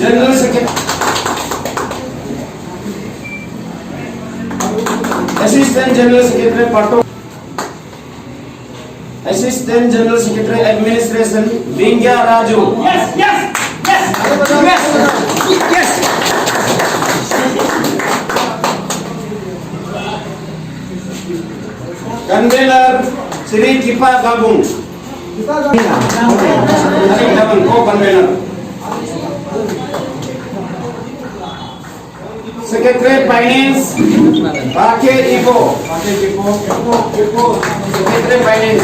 General secretary, assistant general secretary Pato, assistant general secretary administration Bingya Raju. Yes, yes, yes, yes, yes. Convener Shri Kipa Gabung, co convener. Secretary finance Bake Eko, secretary finance.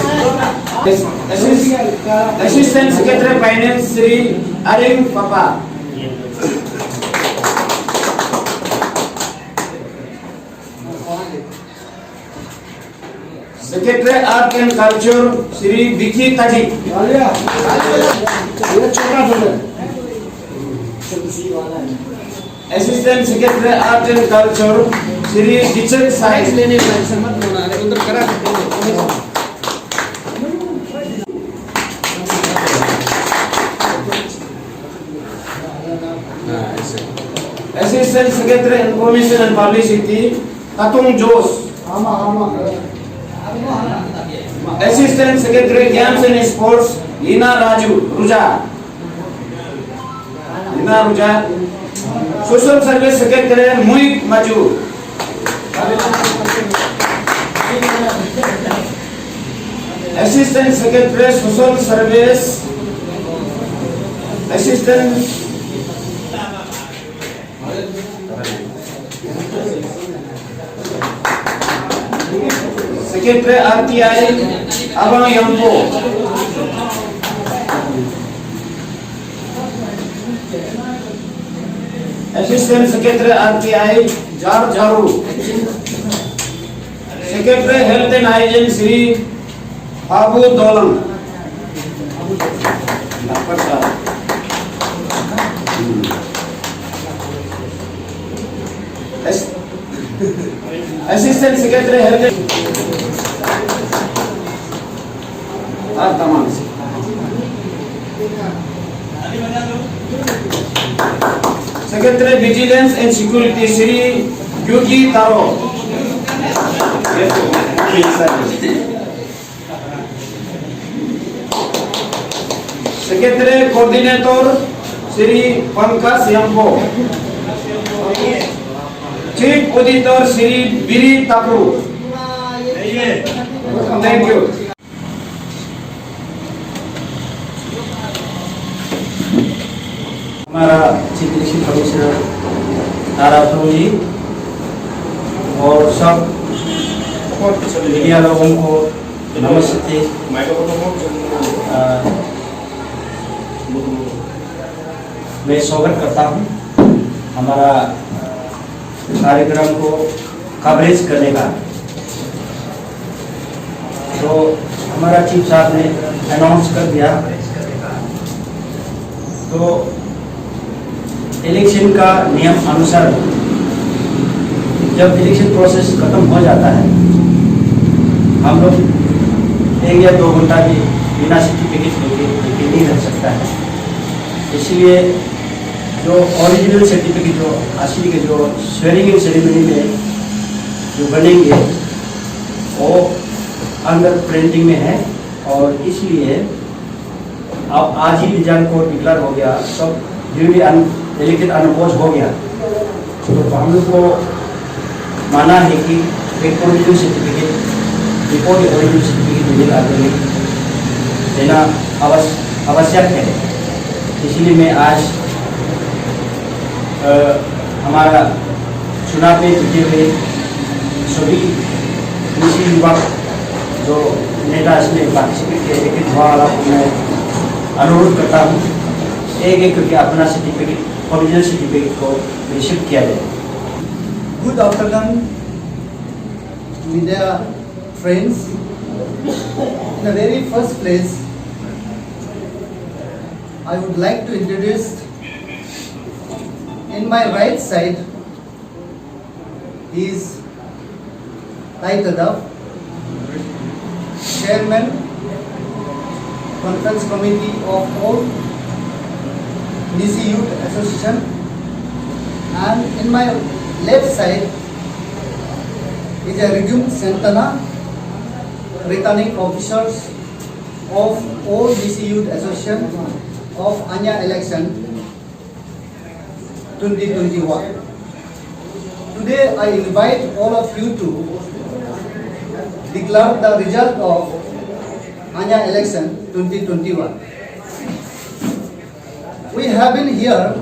Assistant secretary finance Shri Arim Papa. Secretary art and culture Shri Viki Taji. Assistant secretary art and culture Shri किचन साइंस लेने मत होना उधर करा सकते हैं। Assistant secretary information and publicity Tatung Josh. Assistant secretary games and sports Leena Raju Ruja, Leena Ruja. Social service secretary Muhit Maju. Assistant secretary social service assistant secretary RTI Abang Yampo. Assistant secretary RTI Jar Jharu. Secretary health and hygiene Shri Babu Dolan. Assistant secretary health तमाम। Secretary vigilance and security Shri Yugi Taro. Secretary coordinator Shri Pankaj Yampo. Chief auditor Shri Biri Taku. Thank you. हमारा chief election commissioner Tara ji और सब media लोगों को नमस्ते। मैं स्वागत करता हूं हमारा कार्यक्रम को कवरेज करने का। तो हमारा चीफ साहब ने अनाउंस कर दिया। तो इलेक्शन का नियम अनुसार जब इलेक्शन प्रोसेस खत्म हो जाता है हम लोग 1 या 2 घंटा भी बिना सर्टिफिकेट लेके नहीं रह सकता है। इसलिए जो ओरिजिनल सर्टिफिकेट जो असली के जो स्वेरिंग इन सेरेमनी में जो बनेंगे वो अंदर प्रिंटिंग में है। और इसलिए अब आज ही रिजल्ट को डिक्लेयर हो गया, सब जो भी इलेक्टेड अनपोज हो गया। तो हम लोग को माना है कि एक original certificate report original certificate देना आवश्यक है। इसलिए मैं आज हमारा चुनाव में जुटे हुए सभी कृषि विभाग जो नेता इसमें पार्टिसिपेट किए एक वाला को मैं अनुरोध करता हूँ एक करके अपना सर्टिफिकेट ओरिजिनल सर्टिफिकेट को रिसीव किया जाए। Good afternoon, media friends. In the very first place, I would like to introduce in my right side is titled up Chairman Conference Committee of all Nisi Youth Association, and in my left side is a Regum Santana, returning officers of all Nisi Youth Association of Anya election 2021. Today I invite all of you to declare the result of Anya election 2021. We have been here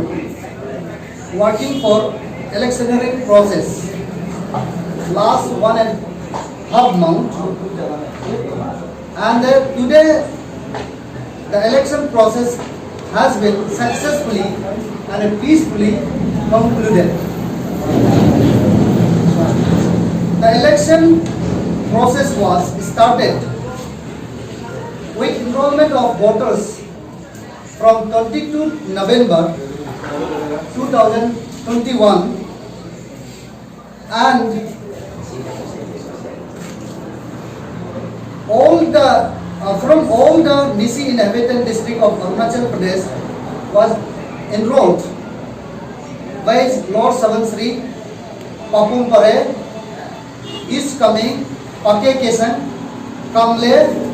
working for electioneering process last 1.5 months, and today the election process has been successfully and peacefully concluded. The election process was started with enrollment of voters from 22 November 2021, and from all the Nisi inhabitant district of Arunachal Pradesh was enrolled by Lord Savansri, Papum Pare, East Kaming, Pake Kesan, Kamle,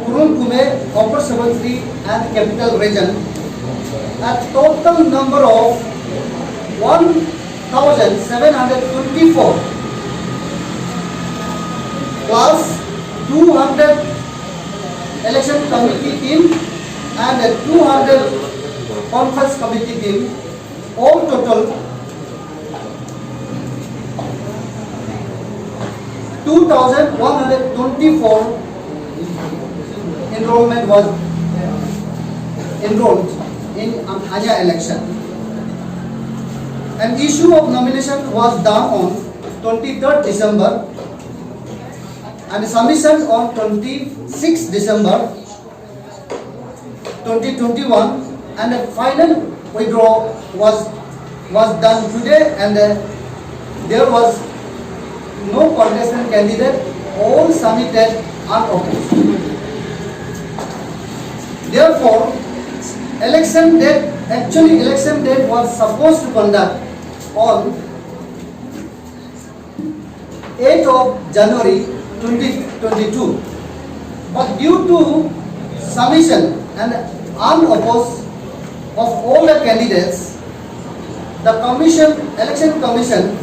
Kurun Kume, Upper Savansri and Capital Region. A total number of 1,724 plus 200 election committee team and 200 conference committee team, all total 2,124 enrollment was enrolled in Anya election. An issue of nomination was done on 23rd December and submission on 26th December 2021, and a final withdrawal was done today, and there was no contestant candidate, all submitted unopposed. Therefore, election date was supposed to conduct on 8th of January 2022, but due to submission and unopposed of all the candidates, the election commission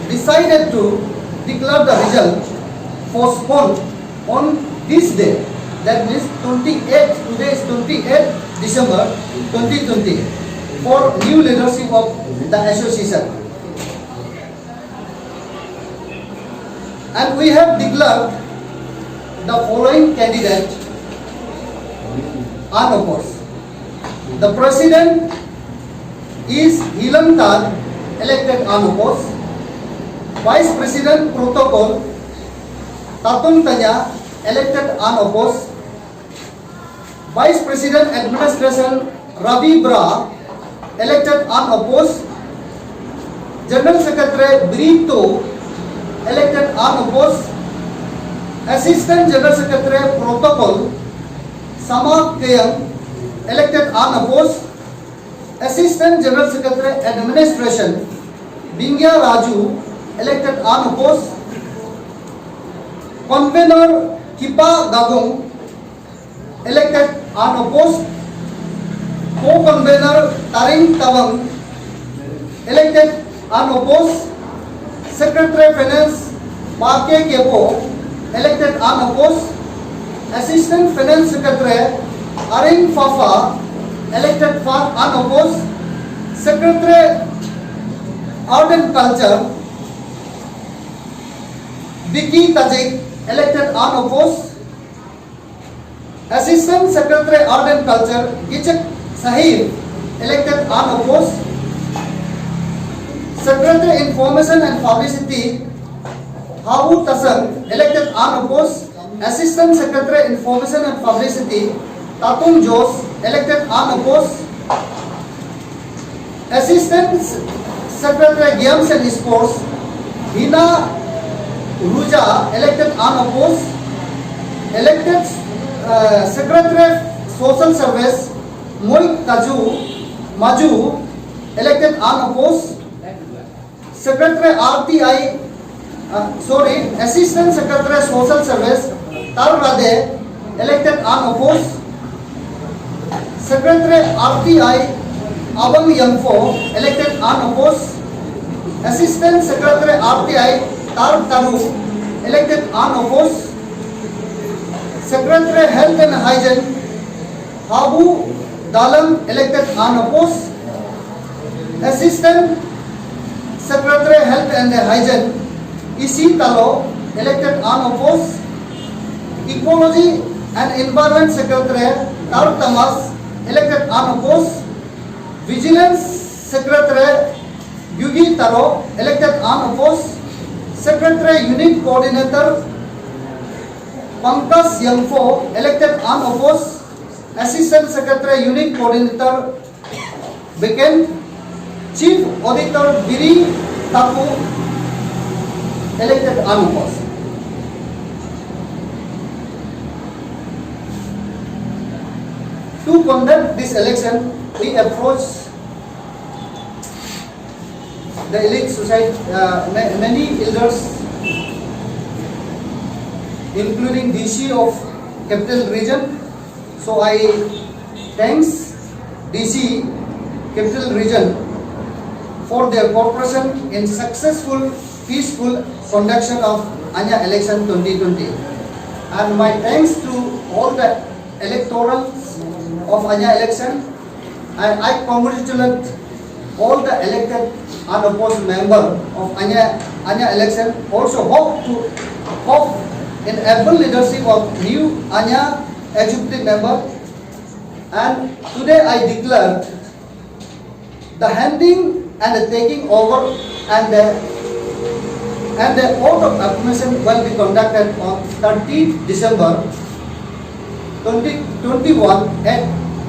decided to declare the result postponed on this day, that means 28th, today is 28th December 2020, for new leadership of the association. And we have declared the following candidate unopposed. The president is Hilan Tad, elected unopposed. Vice President Protocol Tatung Tanya, elected unopposed. Vice President Administration Ravi Bra, elected unopposed. General Secretary Brito, elected unopposed. Assistant General Secretary Protocol Sama Kayang, elected unopposed. Assistant General Secretary Administration Bingya Raju, elected unopposed. Convener Kipa Gagong, elected unopposed. Co-convener Taring Tawang, elected unopposed. Secretary Finance Pake Kepo, elected unopposed. Assistant Finance Secretary Aring Fafa, elected unopposed. Secretary Art and Culture Vicky Tajik, elected unopposed. Assistant Secretary Art and Culture Ichak Sahib, elected unopposed. Secretary Information and Publicity Habu Tasang, elected unopposed. Assistant Secretary Information and Publicity Tatung Jos, elected unopposed. Assistant Secretary Games and Sports Hina Ruja, elected unopposed. Elected Secretary Social Service, Moik Maju, elected unopposed. Secretary Assistant Secretary Social Service, Tar Rade, elected unopposed. Secretary RTI, Abang Yangfo, elected unopposed. Assistant Secretary RTI, Tar Taru, elected unopposed. Secretary Health and Hygiene, Habu Dalam, elected unopposed. Assistant Secretary Health and Hygiene, Isi Talo, elected unopposed. Ecology and Environment Secretary, Tar Tamas, elected unopposed. Vigilance Secretary, Yugi Taro, elected unopposed. Secretary Unit Coordinator, Pankaj Yangfo, elected unopposed. Assistant Secretary Unit Coordinator, Beken. Chief Auditor Biri Taku, elected unopposed. To conduct this election, we approached the elite society, many elders, including DC of Capital Region. So I thanks DC Capital Region for their cooperation in successful, peaceful conduction of Anya election 2020. And my thanks to all the electorals of Anya election. And I congratulate all the elected unopposed member of Anya election. Also hope in able leadership of new Anya executive member. And today I declare the handing and the taking over and the oath of affirmation will be conducted on 30 December 2021 at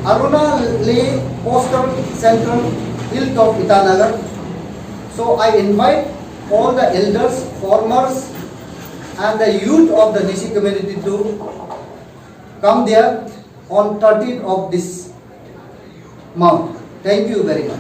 Aruna Leh Postal Central, Hilltop, Itanagar. So I invite all the elders, farmers and the youth of the DC community to come there on 30th of this month. Thank you very much.